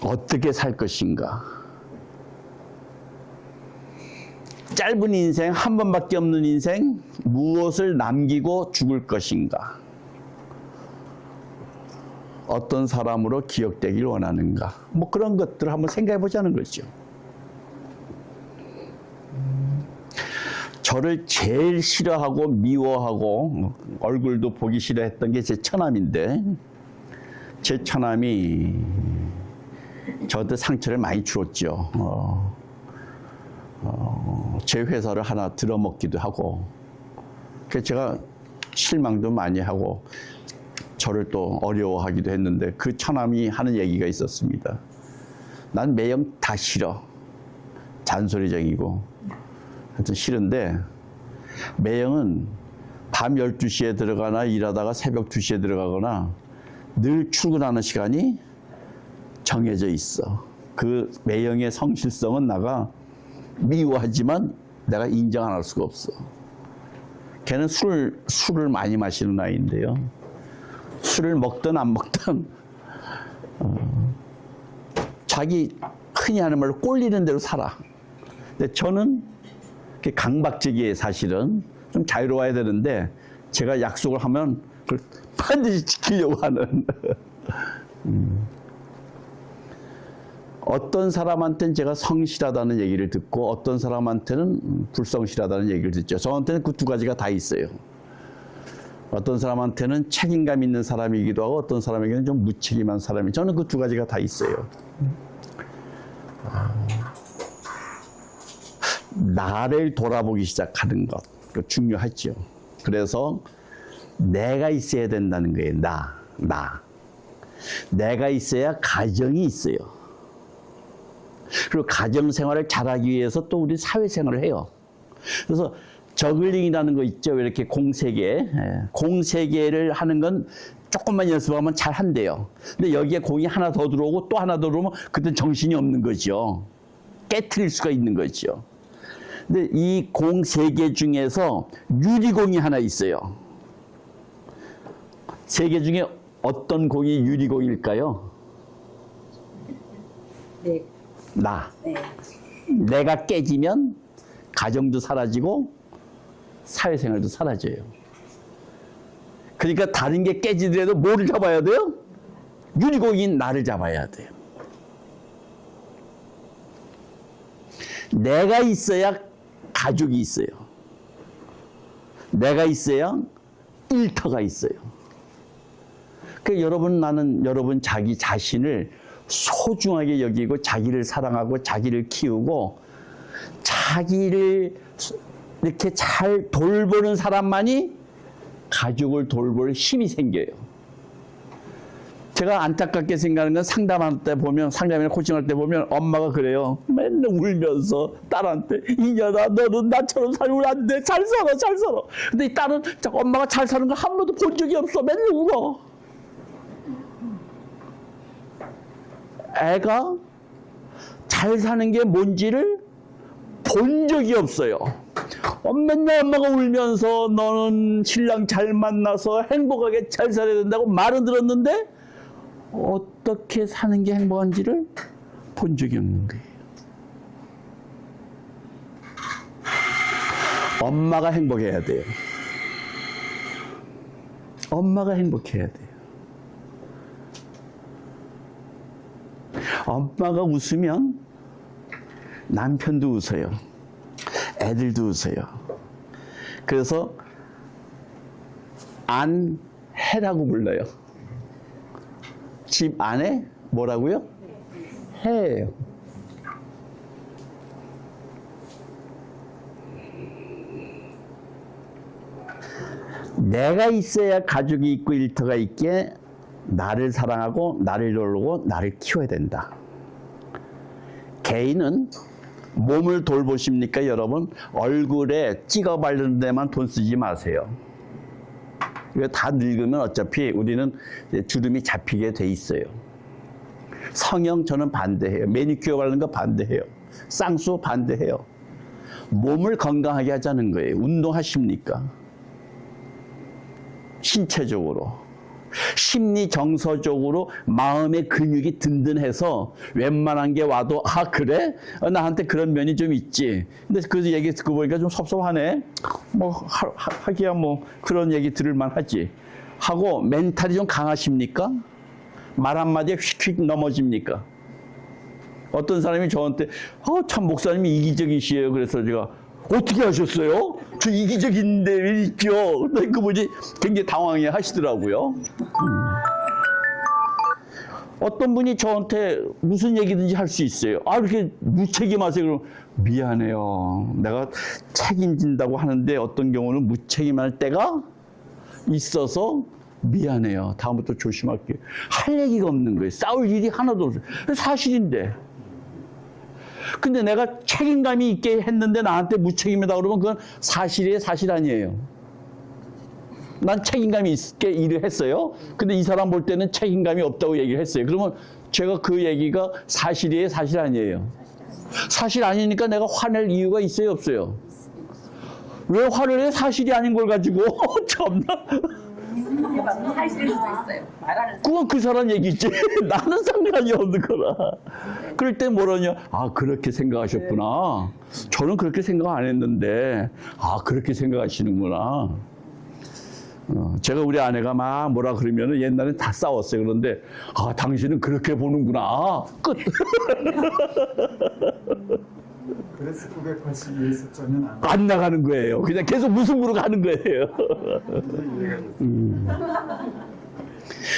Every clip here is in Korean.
어떻게 살 것인가? 짧은 인생, 한 번밖에 없는 인생, 무엇을 남기고 죽을 것인가? 어떤 사람으로 기억되길 원하는가? 뭐 그런 것들을 한번 생각해 보자는 거죠. 저를 제일 싫어하고 미워하고 얼굴도 보기 싫어했던 게 제 처남인데, 제 처남이 저한테 상처를 많이 주었죠. 제 회사를 하나 들어먹기도 하고, 그래서 제가 실망도 많이 하고 저를 또 어려워하기도 했는데, 그 처남이 하는 얘기가 있었습니다. 난 매형 다 싫어. 잔소리쟁이고 하여튼 싫은데, 매형은 밤 12시에 들어가나 일하다가 새벽 2시에 들어가거나 늘 출근하는 시간이 정해져 있어. 그 매형의 성실성은 나가 미워하지만 내가 인정 안 할 수가 없어. 걔는 술을 많이 마시는 아이인데요. 술을 먹든 안 먹든 자기 흔히 하는 말로 꼴리는 대로 살아. 근데 저는 강박적이에요. 사실은 좀 자유로워야 되는데, 제가 약속을 하면 그걸 반드시 지키려고 하는. 어떤 사람한테는 제가 성실하다는 얘기를 듣고 어떤 사람한테는 불성실하다는 얘기를 듣죠. 저한테는 그 두 가지가 다 있어요. 어떤 사람한테는 책임감 있는 사람이기도 하고 어떤 사람에게는 좀 무책임한 사람이, 저는 그 두 가지가 다 있어요. 나를 돌아보기 시작하는 것, 중요하죠. 그래서 내가 있어야 된다는 거예요. 내가 있어야 가정이 있어요. 그리고 가정생활을 잘하기 위해서 또 우리 사회생활을 해요. 그래서 저글링이라는 거 있죠. 이렇게 공세개를 하는 건 조금만 연습하면 잘 한대요. 근데 여기에 공이 하나 더 들어오고 또 하나 더 들어오면 그때 정신이 없는 거죠. 깨트릴 수가 있는 거죠. 근데 이 공 3개 중에서 유리공이 하나 있어요. 3개 중에 어떤 공이 유리공일까요? 네. 네. 내가 깨지면 가정도 사라지고 사회생활도 사라져요. 그러니까 다른 게 깨지더라도 뭐를 잡아야 돼요? 유리공인 나를 잡아야 돼요. 내가 있어야 가족이 있어요. 내가 있어야 일터가 있어요. 그러니까 여러분 자기 자신을 소중하게 여기고 자기를 사랑하고 자기를 키우고 자기를 이렇게 잘 돌보는 사람만이 가족을 돌볼 힘이 생겨요. 제가 안타깝게 생각하는 건 상담이나 코칭할 때 보면 엄마가 그래요. 맨날 울면서 딸한테, 이년아 너는 나처럼 살면 안 돼. 잘 살아. 근데 이 딸은 엄마가 잘 사는 걸 한 번도 본 적이 없어. 맨날 울어. 애가 잘 사는 게 뭔지를 본 적이 없어요. 맨날 엄마가 울면서 너는 신랑 잘 만나서 행복하게 잘 살아야 된다고 말은 들었는데 어떻게 사는 게 행복한지를 본 적이 없는 거예요. 엄마가 행복해야 돼요. 엄마가 행복해야 돼요. 엄마가 웃으면 남편도 웃어요. 애들도 웃어요. 그래서 안해라고 불러요. 집 안에 뭐라고요? 해예요. 내가 있어야 가족이 있고 일터가 있기에 나를 사랑하고 나를 돌보고 나를 키워야 된다. 개인은 몸을 돌보십니까, 여러분? 얼굴에 찍어 바르는 데만 돈 쓰지 마세요. 이거 다 늙으면 어차피 우리는 주름이 잡히게 돼 있어요. 성형 저는 반대해요. 매니큐어 바르는 거 반대해요. 쌍수 반대해요. 몸을 건강하게 하자는 거예요. 운동하십니까? 신체적으로. 심리 정서적으로 마음의 근육이 든든해서 웬만한 게 와도 아 그래? 나한테 그런 면이 좀 있지. 근데 그 얘기 듣고 보니까 좀 섭섭하네. 뭐 하기야 뭐 그런 얘기 들을 만하지. 하고 멘탈이 좀 강하십니까? 말 한마디에 휙휙 넘어집니까? 어떤 사람이 저한테 참 목사님이 이기적이시에요. 그래서 제가 어떻게 하셨어요? 저 이기적인데 왜 있죠? 그분이 굉장히 당황해 하시더라고요. 어떤 분이 저한테 무슨 얘기든지 할 수 있어요. 이렇게 무책임하세요. 그럼 미안해요. 내가 책임진다고 하는데 어떤 경우는 무책임할 때가 있어서 미안해요. 다음부터 조심할게요. 할 얘기가 없는 거예요. 싸울 일이 하나도 없어요. 사실인데. 근데 내가 책임감이 있게 했는데 나한테 무책임이다 그러면 그건 사실이에요, 사실 아니에요? 난 책임감이 있게 일을 했어요. 근데 이 사람 볼 때는 책임감이 없다고 얘기를 했어요. 그러면 제가 그 얘기가 사실이에요, 사실 아니에요? 사실 아니니까 내가 화낼 이유가 있어요, 없어요? 왜 화를 해? 사실이 아닌 걸 가지고. 참나. 사실일 수도 있어요. 말하는 그건 그 사람 얘기지. 나는 상관이 없는 거라. 그럴 때 뭐라냐? 그렇게 생각하셨구나. 저는 그렇게 생각 안 했는데, 그렇게 생각하시는구나. 제가 우리 아내가 막 뭐라 그러면은 옛날엔 다 싸웠어요. 그런데, 당신은 그렇게 보는구나. 끝. 그래서 982에서 안 나가는 거예요. 그냥 계속 무승부로 가는 거예요.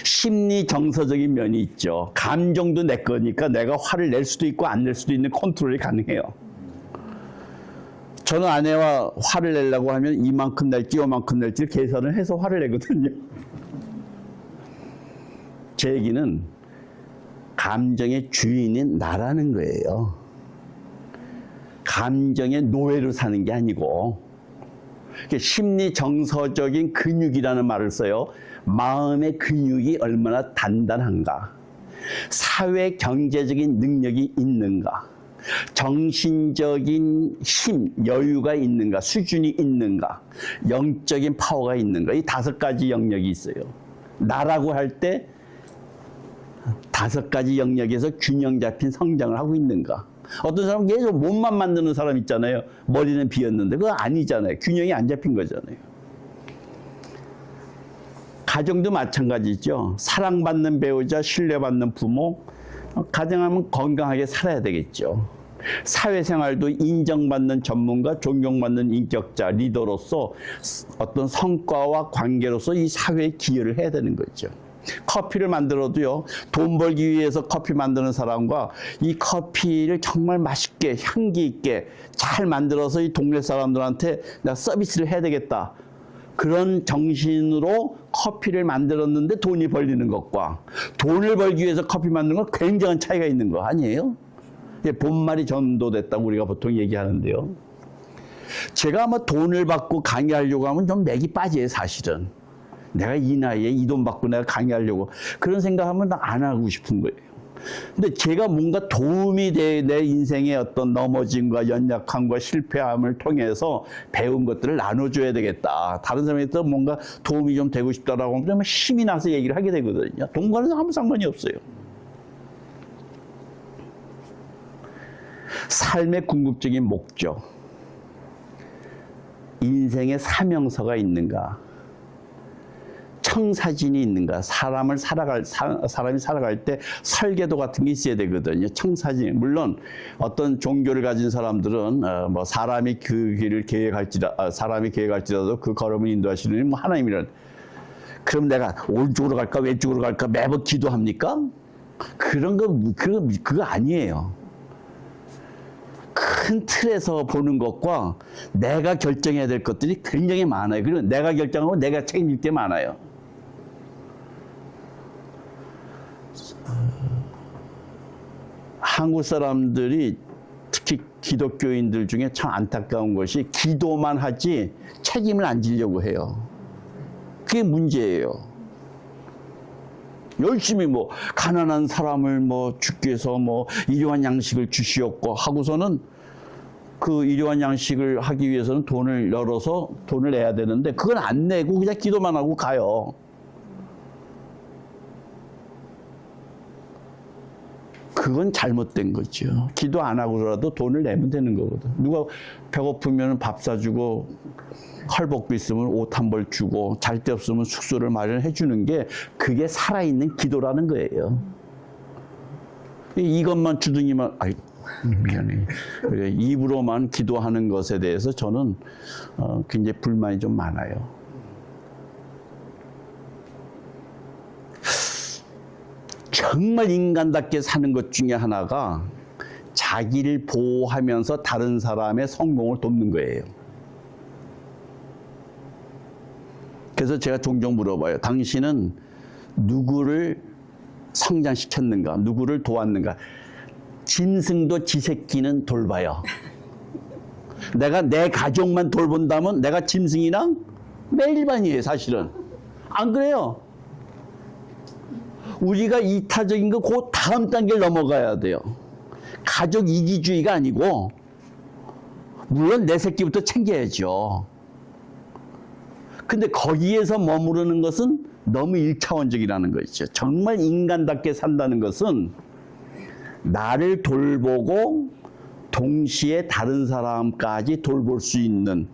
심리 정서적인 면이 있죠. 감정도 내 거니까 내가 화를 낼 수도 있고 안 낼 수도 있는 컨트롤이 가능해요. 저는 아내와 화를 내려고 하면 이만큼 낼지 요만큼 낼지 계산을 해서 화를 내거든요. 제 얘기는 감정의 주인인 나라는 거예요. 감정의 노예로 사는 게 아니고 심리 정서적인 근육이라는 말을 써요. 마음의 근육이 얼마나 단단한가, 사회 경제적인 능력이 있는가, 정신적인 힘, 여유가 있는가, 수준이 있는가, 영적인 파워가 있는가, 이 5가지 영역이 있어요. 나라고 할 때 5가지 영역에서 균형 잡힌 성장을 하고 있는가. 어떤 사람은 계속 몸만 만드는 사람 있잖아요. 머리는 비었는데 그거 아니잖아요. 균형이 안 잡힌 거잖아요. 가정도 마찬가지죠. 사랑받는 배우자, 신뢰받는 부모, 가정하면 건강하게 살아야 되겠죠. 사회생활도 인정받는 전문가, 존경받는 인격자, 리더로서 어떤 성과와 관계로서 이 사회에 기여를 해야 되는 거죠. 커피를 만들어도요, 돈 벌기 위해서 커피 만드는 사람과 이 커피를 정말 맛있게 향기 있게 잘 만들어서 이 동네 사람들한테 내가 서비스를 해야 되겠다, 그런 정신으로 커피를 만들었는데 돈이 벌리는 것과 돈을 벌기 위해서 커피 만드는 건 굉장한 차이가 있는 거 아니에요? 본말이 전도됐다고 우리가 보통 얘기하는데요. 제가 아마 돈을 받고 강의하려고 하면 좀 맥이 빠져요, 사실은. 내가 이 나이에 이 돈 받고 내가 강의하려고 그런 생각하면 안 하고 싶은 거예요. 근데 제가 뭔가 도움이 돼 내 인생의 어떤 넘어짐과 연약함과 실패함을 통해서 배운 것들을 나눠줘야 되겠다. 다른 사람한테 뭔가 도움이 좀 되고 싶다라고 하면 힘이 나서 얘기를 하게 되거든요. 돈과는 아무 상관이 없어요. 삶의 궁극적인 목적, 인생의 사명서가 있는가, 청사진이 있는가. 사람이 살아갈 때 설계도 같은 게 있어야 되거든요. 청사진. 물론 어떤 종교를 가진 사람들은 뭐 사람이 그 길을 계획할지라도 그 걸음을 인도하시는 뭐 하나님이란. 그럼 내가 오른쪽으로 갈까 왼쪽으로 갈까 매번 기도합니까? 그런 거 그거 아니에요. 큰 틀에서 보는 것과 내가 결정해야 될 것들이 굉장히 많아요. 그리고 내가 결정하고 내가 책임질 게 많아요. 한국 사람들이 특히 기독교인들 중에 참 안타까운 것이 기도만 하지 책임을 안 지려고 해요. 그게 문제예요. 열심히 뭐 가난한 사람을 뭐 주께서 뭐 일용할 양식을 주시옵고 하고서는 그 일용할 양식을 하기 위해서는 돈을 열어서 돈을 내야 되는데 그건 안 내고 그냥 기도만 하고 가요. 그건 잘못된 거죠. 기도 안 하고라도 돈을 내면 되는 거거든. 누가 배고프면 밥 사주고 헐벗고 있으면 옷 한 벌 주고 잘 데 없으면 숙소를 마련해 주는 게 그게 살아있는 기도라는 거예요. 이것만 주둥이만 아이 미안해. 그래, 입으로만 기도하는 것에 대해서 저는 굉장히 불만이 좀 많아요. 정말 인간답게 사는 것 중에 하나가 자기를 보호하면서 다른 사람의 성공을 돕는 거예요. 그래서 제가 종종 물어봐요. 당신은 누구를 성장시켰는가? 누구를 도왔는가? 짐승도 지 새끼는 돌봐요. 내가 내 가족만 돌본다면 내가 짐승이랑 매일반이에요, 사실은. 안 그래요? 우리가 이타적인 거 그 다음 단계를 넘어가야 돼요. 가족 이기주의가 아니고 물론 내 새끼부터 챙겨야죠. 근데 거기에서 머무르는 것은 너무 일차원적이라는 거죠. 정말 인간답게 산다는 것은 나를 돌보고 동시에 다른 사람까지 돌볼 수 있는,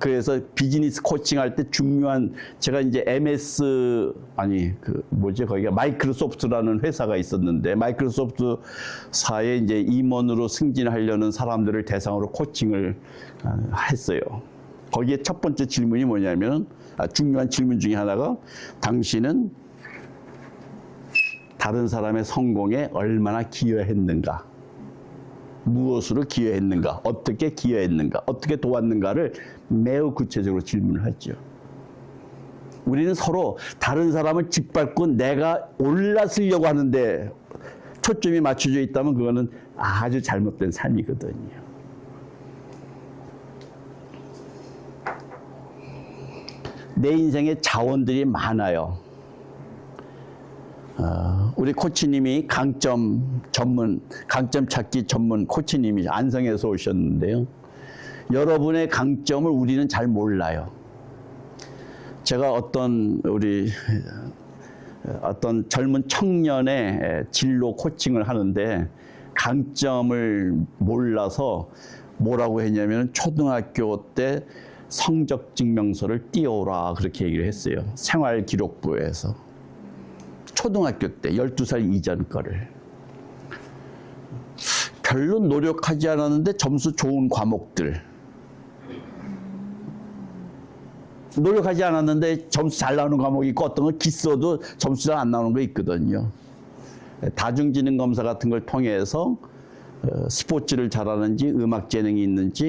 그래서 비즈니스 코칭할 때 중요한, 제가 이제 거기가 마이크로소프트라는 회사가 있었는데, 마이크로소프트사에 이제 임원으로 승진하려는 사람들을 대상으로 코칭을 했어요. 거기에 첫 번째 질문이 뭐냐면, 중요한 질문 중에 하나가, 당신은 다른 사람의 성공에 얼마나 기여했는가? 무엇으로 기여했는가? 어떻게 기여했는가? 어떻게 도왔는가를 매우 구체적으로 질문을 하죠. 우리는 서로 다른 사람을 짓밟고 내가 올라서려고 하는데 초점이 맞춰져 있다면 그거는 아주 잘못된 삶이거든요. 내 인생에 자원들이 많아요. 우리 코치님이 강점 찾기 전문 코치님이 안성에서 오셨는데요. 여러분의 강점을 우리는 잘 몰라요. 제가 어떤 젊은 청년의 진로 코칭을 하는데 강점을 몰라서 뭐라고 했냐면 초등학교 때 성적 증명서를 띄워오라 그렇게 얘기를 했어요. 생활기록부에서. 초등학교 때 12살 이전 거를. 별로 노력하지 않았는데 점수 좋은 과목들. 노력하지 않았는데 점수 잘 나오는 과목이 있고 어떤 건 기써도 점수 잘 안 나오는 거 있거든요. 다중지능 검사 같은 걸 통해서 스포츠를 잘하는지 음악 재능이 있는지